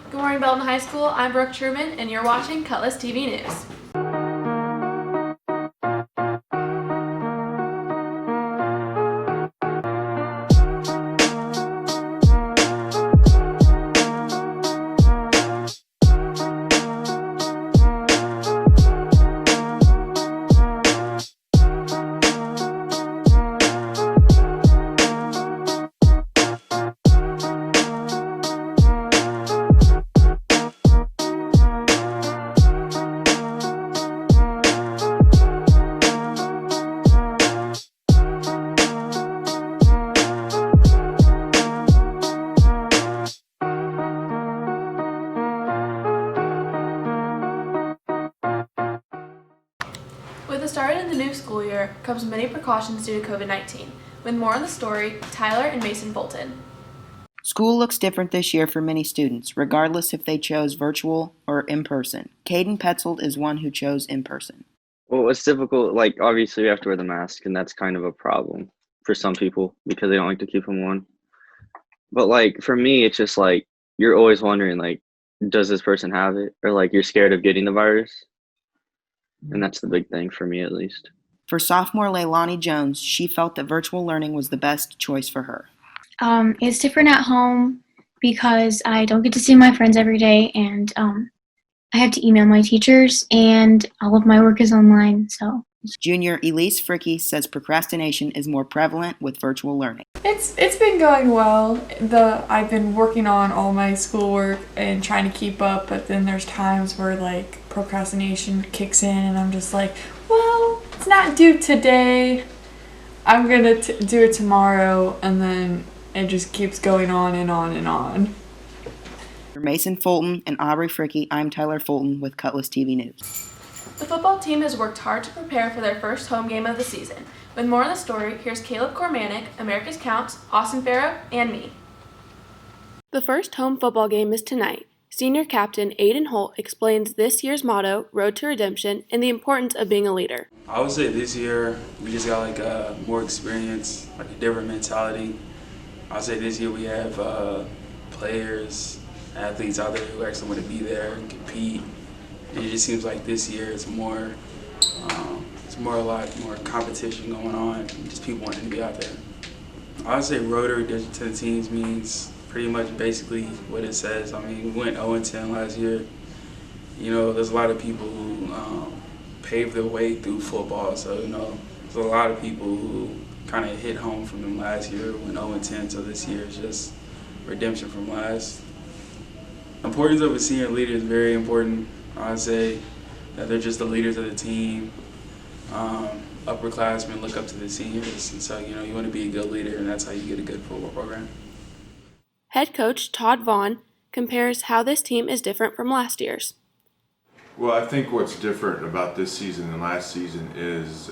Good morning, Belton High School. I'm Brooke Truman, and you're watching Cutlass TV News. With the start of the new school year comes many precautions due to COVID-19. With more on the story, Tyler and Mason Fulton. School looks different this year for many students, regardless if they chose virtual or in person. Caden Petzold is one who chose in person. Well, it's difficult. Like, obviously, we have to wear the mask, and that's kind of a problem for some people because they don't like to keep them on. But, like, for me, it's just like you're always wondering, like, does this person have it? Or, like, you're scared of getting the virus. And that's the big thing for me, at least. For sophomore Leilani Jones, she felt that virtual learning was the best choice for her. It's different at home because I don't get to see my friends every day, and I have to email my teachers, and all of my work is online. So Junior Elise Fricky says procrastination is more prevalent with virtual learning. It's been going well. I've been working on all my schoolwork and trying to keep up, but then there's times where like procrastination kicks in, and I'm just like, well, it's not due today. I'm gonna do it tomorrow, and then it just keeps going on and on and on. For Mason Fulton and Aubrey Fricky, I'm Tyler Fulton with Cutlass TV News. The football team has worked hard to prepare for their first home game of the season. With more on the story, here's Caleb Kormanik, America's Counts, Austin Farrow, and me. The first home football game is tonight. Senior captain Aiden Holt explains this year's motto, Road to Redemption, and the importance of being a leader. I would say this year we just got more experience, like a different mentality. I would say this year we have players, athletes out there who actually want to be there and compete. And it just seems like this year it's a lot more competition going on, and just people wanting to be out there. I would say road to redemption to the teams means pretty much basically what it says. I mean, we went 0-10 last year. You know, there's a lot of people who paved their way through football. So, you know, there's a lot of people who kind of hit home from them last year, went 0-10, so this year is just redemption from last. Importance of a senior leader is very important. I would say that they're just the leaders of the team. Upperclassmen look up to the seniors, and so, you know, you want to be a good leader, and that's how you get a good football program. Head coach Todd Vaughn compares how this team is different from last year's. Well, I think what's different about this season than last season is,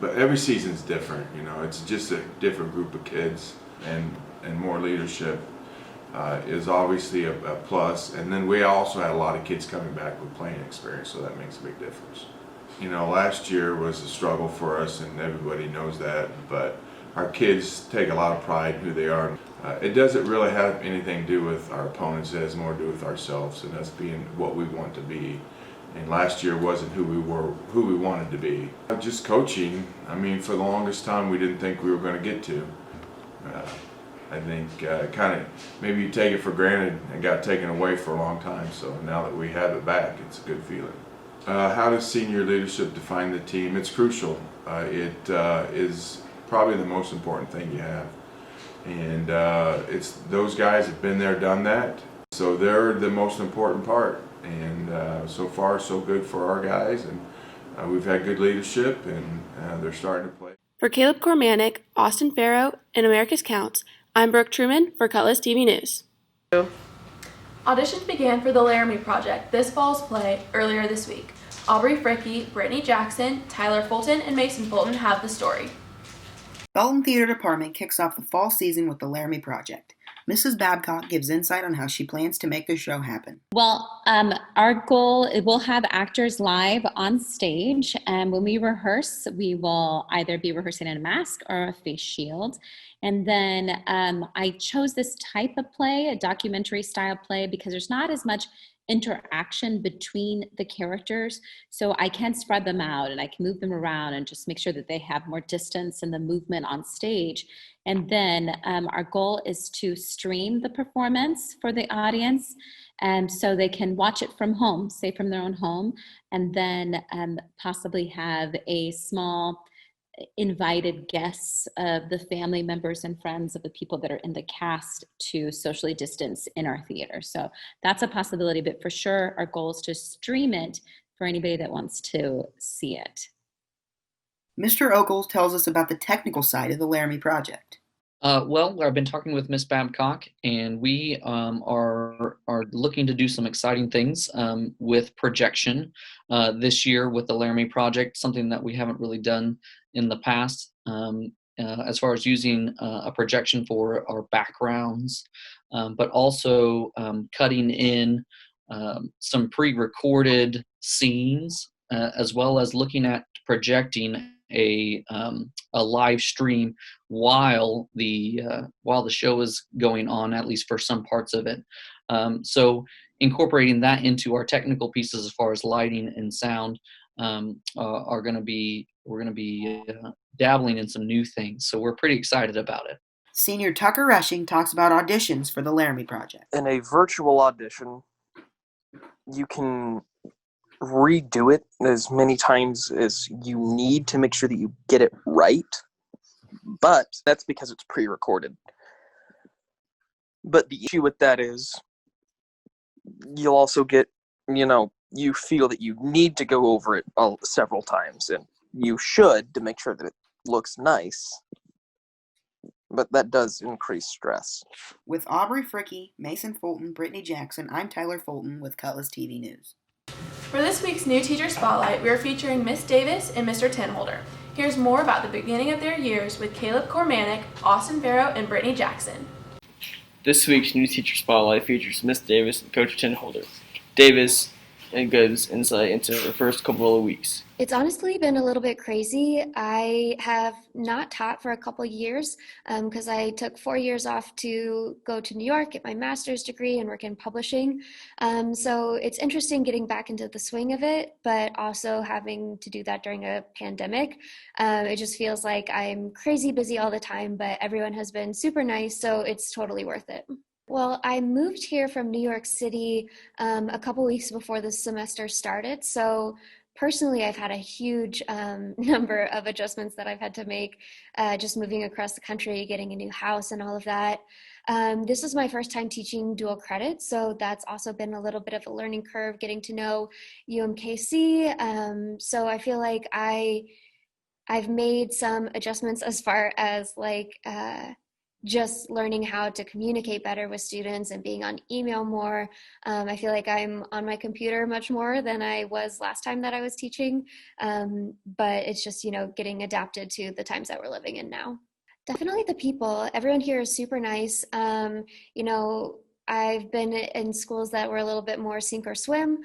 but every season's different. You know, it's just a different group of kids, and more leadership is obviously a plus. And then we also had a lot of kids coming back with playing experience, so that makes a big difference. You know, last year was a struggle for us, and everybody knows that. But our kids take a lot of pride in who they are. It doesn't really have anything to do with our opponents. It has more to do with ourselves and us being what we want to be. And last year wasn't who we wanted to be. Just coaching, I mean, for the longest time we didn't think we were going to get to. I think kind of maybe you take it for granted and got taken away for a long time. So now that we have it back, it's a good feeling. How does senior leadership define the team? It's crucial. It is probably the most important thing you have. And it's those guys have been there, done that. So they're the most important part. And so far, so good for our guys. And we've had good leadership, and they're starting to play. For Caleb Kormanik, Austin Farrow, and America's Counts, I'm Brooke Truman for Cutlass TV News. Auditions began for the Laramie Project, this fall's play, earlier this week. Aubrey Fricky, Brittany Jackson, Tyler Fulton, and Mason Fulton have the story. Belton Theater Department kicks off the fall season with the Laramie Project. Mrs. Babcock gives insight on how she plans to make the show happen. Well, our goal, we'll have actors live on stage, and when we rehearse, we will either be rehearsing in a mask or a face shield. And then I chose this type of play, a documentary style play, because there's not as much interaction between the characters. So I can spread them out and I can move them around and just make sure that they have more distance in the movement on stage. And then our goal is to stream the performance for the audience. So they can watch it from home, say from their own home, and then possibly have a small invited guests of the family members and friends of the people that are in the cast to socially distance in our theater. So that's a possibility, but for sure our goal is to stream it for anybody that wants to see it. Mr. Ogles tells us about the technical side of the Laramie project. Well, I've been talking with Miss Babcock, and we are looking to do some exciting things with projection this year with the Laramie project, something that we haven't really done in the past, as far as using a projection for our backgrounds, but also cutting in some pre-recorded scenes, as well as looking at projecting a live stream while the show is going on, at least for some parts of it. So incorporating that into our technical pieces as far as lighting and sound we're going to be dabbling in some new things. So we're pretty excited about it. Senior Tucker Rushing talks about auditions for the Laramie project. In a virtual audition, you can redo it as many times as you need to make sure that you get it right, but that's because it's pre-recorded. But the issue with that is you'll also get, you feel that you need to go over it several times, and you should, to make sure that it looks nice, but that does increase stress. With Aubrey Fricky, Mason Fulton, Brittany Jackson, I'm Tyler Fulton with Cutlass TV News. For this week's New Teacher Spotlight, we are featuring Miss Davis and Mr. Tinholder. Here's more about the beginning of their years with Caleb Cormanic, Austin Barrow, and Brittany Jackson. This week's New Teacher Spotlight features Miss Davis and Coach Tinholder. Davis gives insight into her first couple of weeks. It's honestly been a little bit crazy. I have not taught for a couple years because I took 4 years off to go to New York, get my master's degree, and work in publishing. So it's interesting getting back into the swing of it, but also having to do that during a pandemic. It just feels like I'm crazy busy all the time, but everyone has been super nice, so it's totally worth it. Well, I moved here from New York City a couple weeks before the semester started, so personally, I've had a huge number of adjustments that I've had to make, just moving across the country, getting a new house and all of that. This is my first time teaching dual credit, so that's also been a little bit of a learning curve, getting to know UMKC. So I feel like I've made some adjustments as far as just learning how to communicate better with students and being on email more. I feel like I'm on my computer much more than I was last time that I was teaching, but it's just, getting adapted to the times that we're living in now. Definitely the people. Everyone here is super nice. I've been in schools that were a little bit more sink or swim,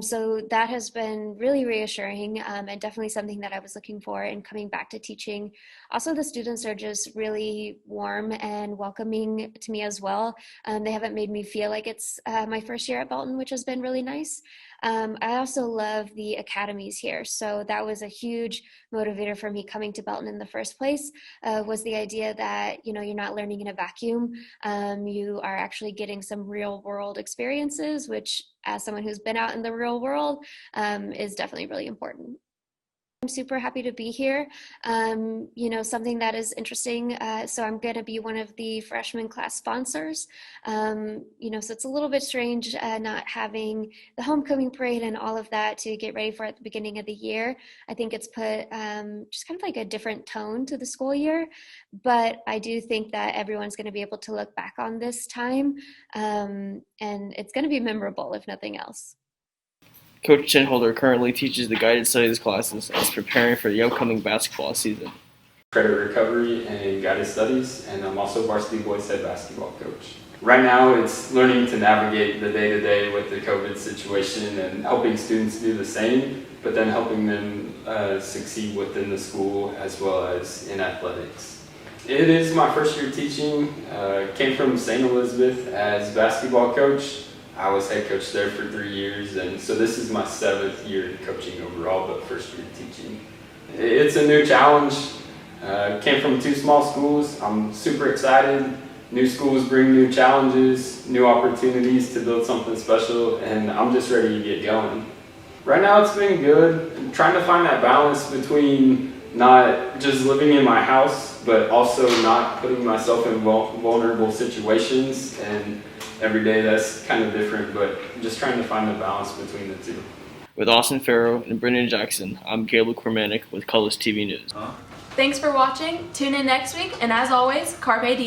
so that has been really reassuring and definitely something that I was looking for in coming back to teaching. Also, the students are just really warm and welcoming to me as well. They haven't made me feel like it's my first year at Belton, which has been really nice. I also love the academies here, so that was a huge motivator for me coming to Belton in the first place, was the idea that, you're not learning in a vacuum. You are actually getting some real world experiences, which as someone who's been out in the real world is definitely really important. I'm super happy to be here. Something that is interesting. So I'm going to be one of the freshman class sponsors. So it's a little bit strange not having the homecoming parade and all of that to get ready for at the beginning of the year. I think it's put just kind of like a different tone to the school year. But I do think that everyone's going to be able to look back on this time, and it's going to be memorable, if nothing else. Coach Tinholder currently teaches the guided studies classes and is preparing for the upcoming basketball season. Credit recovery and guided studies, and I'm also varsity boys head basketball coach. Right now it's learning to navigate the day-to-day with the COVID situation and helping students do the same, but then helping them succeed within the school as well as in athletics. It is my first year teaching. Came from St. Elizabeth as basketball coach. I was head coach there for 3 years, and so this is my 7th year coaching overall, but first year teaching. It's a new challenge. Came from 2 small schools. I'm super excited. New schools bring new challenges, new opportunities to build something special, and I'm just ready to get going. Right now it's been good. I'm trying to find that balance between not just living in my house, but also not putting myself in vulnerable situations. And every day that's kind of different, but just trying to find the balance between the two. With Austin Farrow and Brendan Jackson, I'm Caleb Cormanic with Colors TV News. Thanks for watching. Tune in next week, and as always, Carpe Diem.